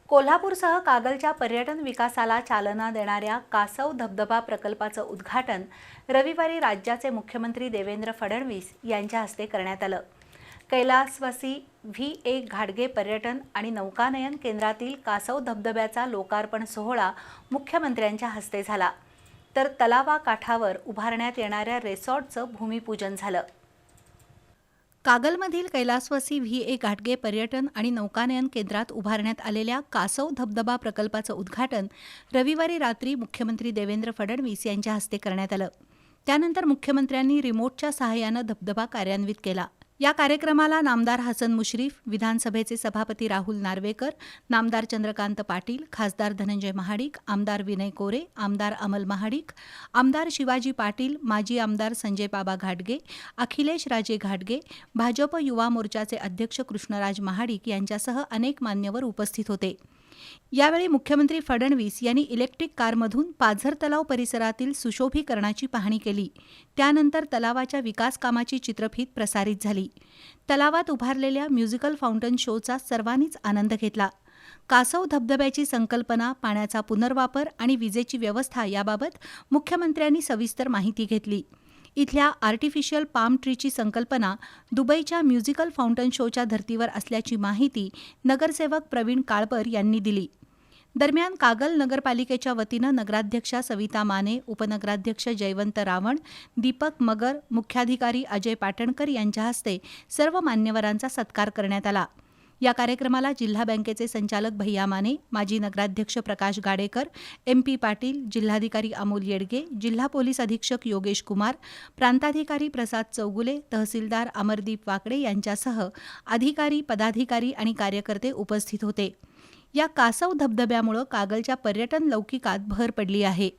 कोल्हापूरसह कागलच्या पर्यटन विकासाला चालना देणाऱ्या कासव धबधबा प्रकल्पाचं उद्घाटन रविवारी राज्याचे मुख्यमंत्री देवेंद्र फडणवीस यांच्या हस्ते करण्यात आलं। कैलासवासी V1 घाटगे पर्यटन आणि नौकानयन केंद्रातील कासव धबधब्याचा लोकार्पण सोहळा मुख्यमंत्र्यांच्या हस्ते झाला, तर तलावाकाठावर उभारण्यात येणाऱ्या रिसॉर्टचं भूमिपूजन झालं। कागलमधील कैलासवासी V1 घाटगे पर्यटन आणि नौकानयन केंद्रात उभारण्यात आलेल्या कासव धबधबा प्रकल्पाचं उद्घाटन रविवारी रात्री मुख्यमंत्री देवेंद्र फडणवीस यांच्या हस्ते करण्यात आलं। त्यानंतर मुख्यमंत्र्यांनी रिमोटच्या सहाय्यानं धबधबा कार्यान्वित केला। या कार्यक्रमाला नामदार हसन मुश्रीफ, विधानसभेचे सभापती राहुल नार्वेकर, नामदार चंद्रकांत पाटील, खासदार धनंजय महाडिक, आमदार विनय कोरे, आमदार अमल महाडिक, आमदार शिवाजी पाटील, माजी आमदार संजय बाबा घाटगे, अखिलेश राजे घाटगे, भाजप युवा मोर्चाचे अध्यक्ष कृष्णराज महाडिक यांच्यासह अनेक मान्यवर उपस्थित होते। यावेळी मुख्यमंत्री फडणवीस यांनी इलेक्ट्रिक कारमधून पाझर तलाव परिसरातील सुशोभीकरणाची पाहणी केली। त्यानंतर तलावाच्या विकास कामाची चित्रफीत प्रसारित झाली। तलावात उभारलेल्या म्युझिकल फाउंटन शोचा सर्वांनीच आनंद घेतला। कासव धबधब्याची संकल्पना, पाण्याचा पुनर्वापर आणि विजेची व्यवस्था याबाबत मुख्यमंत्र्यांनी सविस्तर माहिती घेतली। इथल्या आर्टिफिशियल पाम ट्रीची संकल्पना दुबईच्या म्युझिकल फाउंटन शोच्या धर्तीवर असल्याची माहिती नगरसेवक प्रवीण काळपर यांनी दिली। दरम्यान कागल नगरपालिकेच्या वतीनं नगराध्यक्षा सविता माने, उपनगराध्यक्ष जयवंत रावण, दीपक मगर, मुख्याधिकारी अजय पाटणकर यांच्या हस्ते सर्व मान्यवरांचा सत्कार करण्यात आला। या कार्यक्रमाला जिल्हा बँकेचे संचालक भैया माने, माजी नगराध्यक्ष प्रकाश गाडेकर, MP पाटील, जिल्हाधिकारी अमोल येडगे, जिल्हा पोलीस अधीक्षक योगेश कुमार, प्रांताधिकारी प्रसाद चौगुले, तहसीलदार अमरदीप वाकडे यांच्यासह अधिकारी, पदाधिकारी आणि कार्यकर्ते उपस्थित होते। या कासव धबधब्यामुळे कागलच्या पर्यटन लौकिकात भर पडली आहे।